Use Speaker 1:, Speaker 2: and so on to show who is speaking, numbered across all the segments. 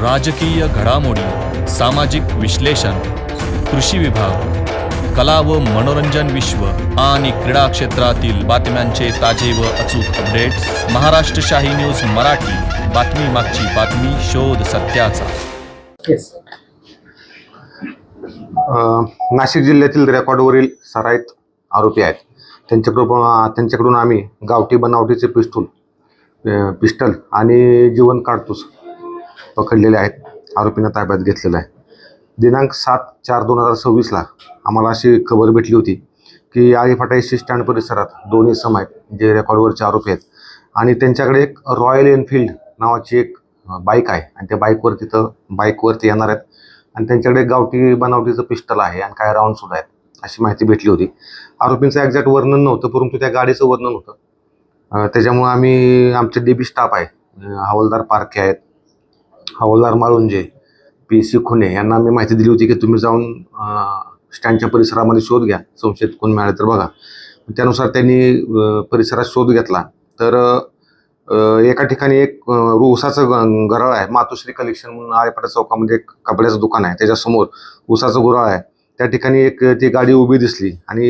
Speaker 1: राजकीय घडामोडी, सामाजिक विश्लेषण, कृषी विभाग, कला व मनोरंजन विश्व आणि क्रीडा क्षेत्रातील बातम्यांचे ताजे व अचूक अपडेट्स महाराष्ट्र शाही न्यूज मराठी. बातमी मागची बातमी, शोध सत्याचा.
Speaker 2: नाशिक जिल्ह्यातील रेकॉर्डवरील सराईत आरोपी आहेत. त्यांच्याकडून आम्ही गावठी बनावटीचे पिस्टल आणि जीवन काडतूस पकडलेले आहेत. आरोपींना ताब्यात घेतलेलं आहे. दिनांक 7/4/2026 आम्हाला अशी खबर भेटली होती की आळीफाटा एस टी स्टँड परिसरात दोन इसम आहेत जे रेकॉर्डवरचे आरोपी आहेत आणि त्यांच्याकडे एक रॉयल एनफिल्ड नावाची एक बाईक आहे आणि त्या बाईकवरती येणार आहेत आणि त्यांच्याकडे गावठी बनावटीचं पिस्टल आहे आणि काही राऊंडसुद्धा आहेत अशी माहिती भेटली होती. आरोपींचं एक्झॅक्ट वर्णन नव्हतं, परंतु त्या गाडीचं वर्णन होतं. त्याच्यामुळे आम्ही आमचे डेबी स्टाफ आहे, हवालदार पारखे आहेत, हवालदार माळुंजे, PC खुने यांना आम्ही माहिती दिली होती की तुम्ही जाऊन स्टँडच्या परिसरामध्ये शोध घ्या, संशयित कोण मिळाले तर बघा. त्यानुसार त्यांनी परिसरात शोध घेतला तर एका ठिकाणी एक ऊसाचं घराळ आहे. मातोश्री कलेक्शन म्हणून आळेफाटा चौकामध्ये एक कपड्याचं दुकान आहे, त्याच्यासमोर ऊसाचं घराळ आहे. त्या ठिकाणी एक ती गाडी उभी दिसली आणि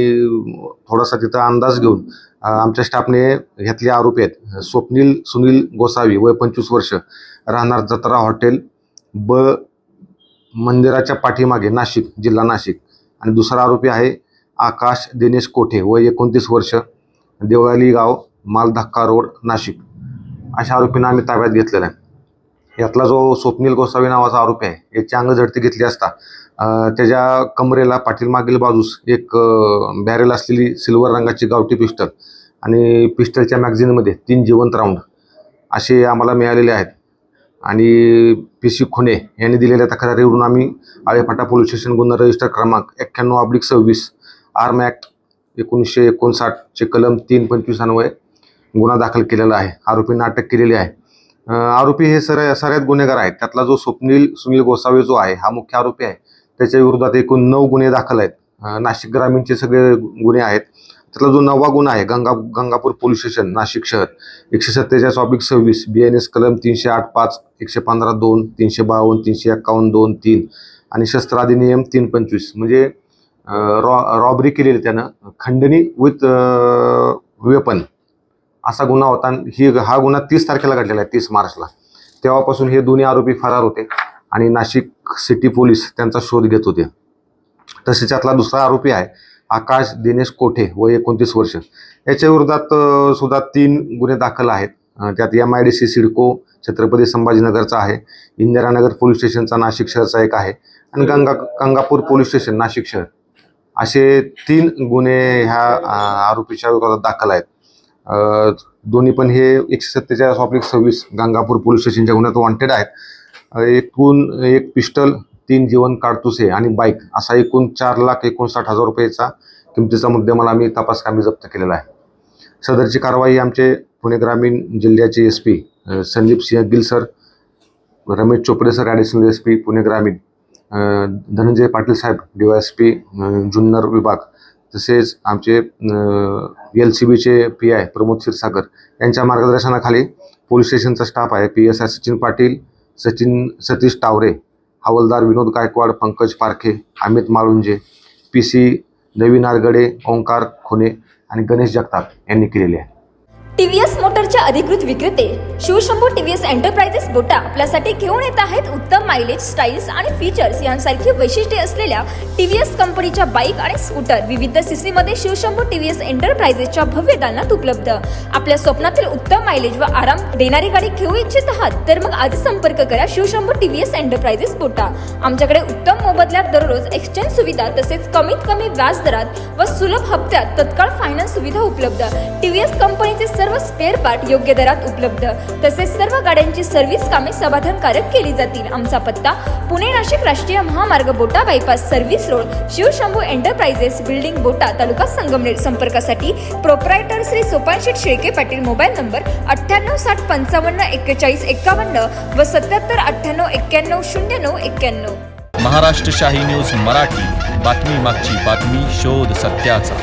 Speaker 2: थोडासा तिथं अंदाज घेऊन आमच्या स्टाफने घेतले आरोपी आहेत स्वप्नील सुनील गोसावी, वय 25 वर्ष, राहणार जत्रा हॉटेल मंदिराच्या पाठीमागे, नाशिक, जिल्हा नाशिक. आणि दुसरा आरोपी आहे आकाश दिनेश कोठे, वय 29 वर्ष, देवळाली गाव, मालधक्का रोड, नाशिक. अशा आरोपींना आम्ही ताब्यात घेतलेला आहे. यातला जो स्वप्नील गोसावी नावाचा आरोपी आहे, याची अंगझडती घेतली असता त्याच्या कमरेला पाठीमागील बाजूस एक बॅरेल असलेली सिल्वर रंगाची गावठी पिस्टल आणि पिस्टलच्या मॅगझिनमध्ये 3 जिवंत राऊंड असे आम्हाला मिळालेले आहेत. आणि PC खुने यांनी दिलेल्या तक्रारीवरून आम्ही आळेफाटा पोलीस स्टेशन गुन्हा रजिस्टर क्रमांक 91/26 आर्म ॲक्ट 1959 कलम 325 अन्वये गुन्हा दाखल केलेला आहे. आरोपींना अटक केलेली आहे. आरोपी हे सराईत गुन्हेगार आहेत. त्यातला जो स्वप्नील सुनील गोसावी जो आहे हा मुख्य आरोपी आहे. त्याच्या विरोधात एकूण 9 गुन्हे दाखल आहेत. नाशिक ग्रामीणचे सगळे गुन्हे आहेत. त्यातला जो 9वा गुन्हा आहे गंगापूर पोलीस स्टेशन नाशिक शहर 147/26 BNS कलम 308(5), 115(2), 352, 351(2), 3 आणि शस्त्र अधिनियम 325 म्हणजे रॉबरी केलेली त्यानं, खंडणी विथ वेपन असा गुन्हा होता. हा गुन्हा 30 तारखेला घडलेला आहे, 30 मार्चला. तेव्हापासून हे दोन्ही आरोपी फरार होते आणि नाशिक सिटी पोलीस त्यांचा शोध घेत होते. तसेच यातला दुसरा आरोपी आहे आकाश दिनेश कोठे, वय 29 वर्ष. याच्या विरोधात सुद्धा 3 गुन्हे दाखल आहेत. त्यात MIDC सिडको छत्रपती संभाजीनगरचा आहे, इंदिरानगर पोलीस स्टेशनचा नाशिक शहरचा एक आहे आणि गंगापूर पोलीस स्टेशन नाशिक शहर असे 3 गुन्हे ह्या आरोपीच्या विरोधात दाखल आहेत. दोन्ही पण हे 147/26 गंगापूर पोलीस स्टेशनच्या गुन्ह्यात वॉन्टेड आहेत. एकूण एक पिस्टल, 3 जीवन काडतुसे आणि बाईक असा एकूण 4,59,000 रुपयेचा किमतीचा मुद्देमाल आम्ही तपासकामी जप्त केलेला आहे. सदरची कारवाई आमचे पुणे ग्रामीण जिल्ह्याचे SP Sandeep Singh Gill sir, Ramesh Chopde sir additional SP Pune ग्रामीण, धनंजय पाटील साहेब DYSP जुन्नर विभाग, तसेच आमचे LCBचे PI प्रमोद क्षीरसागर यांच्या मार्गदर्शनाखाली पोलीस स्टेशनचा स्टाफ आहे. PSI सचिन पाटील, सतीश टावरे, हवालदार विनोद गायकवाड, पंकज पारखे, अमित माळुंजे, PC नवीन आरगडे, ओंकार खुने आणि गणेश जगताप यांनी केलेले आहे.
Speaker 3: TVS मोटरचे अधिकृत विक्रेते शिवशंभू TVS एंटरप्राइजेस बोटा आपल्यासाठी घेऊन येत आहेत उत्तम मायलेज, स्टाईल्स आणि फीचर्स यांसारखी वैशिष्ट्ये असलेल्या TVS कंपनीच्या बाईक आणि स्कूटर विविध CC मध्ये शिवशंभू TVS एंटरप्राइजेसच्या भव्य दालनात उपलब्ध. आपल्या स्वप्नातील उत्तम मायलेज व आराम देणारी गाडी घेऊ इच्छित आहात तर मग आज संपर्क करा शिवशंभू TVS एंटरप्राइजेस बोटा. आमच्याकडे उत्तम मोबदल्यात दररोज एक्सचेंज सुविधा तसेच कमीत कमी व्याज दरात व सुलभ हप्त्यात तत्काळ फायनान्स सुविधा उपलब्ध. TVS कंपनीचे सर्व स्पेअर पार्ट योग्य दरात उपलब्ध. तसेच सर्व गाड्यांची सर्व्हिस कामे समाधानकारक केली जातील. आमचा पत्ता पुणे नाशिक राष्ट्रीय महामार्ग बोटा bypass service road, Shivshambhu enterprises building बोटा, तालुका संगमनेर. संपर्कासाठी प्रोप्रायटर श्री सोपान शेठ शेळके पाटील, मोबाईल नंबर 9860554151 व 7798910991.
Speaker 1: महाराष्ट्र शाही न्यूज मराठी. बातमी मागची बातमी, शोध सत्याचा.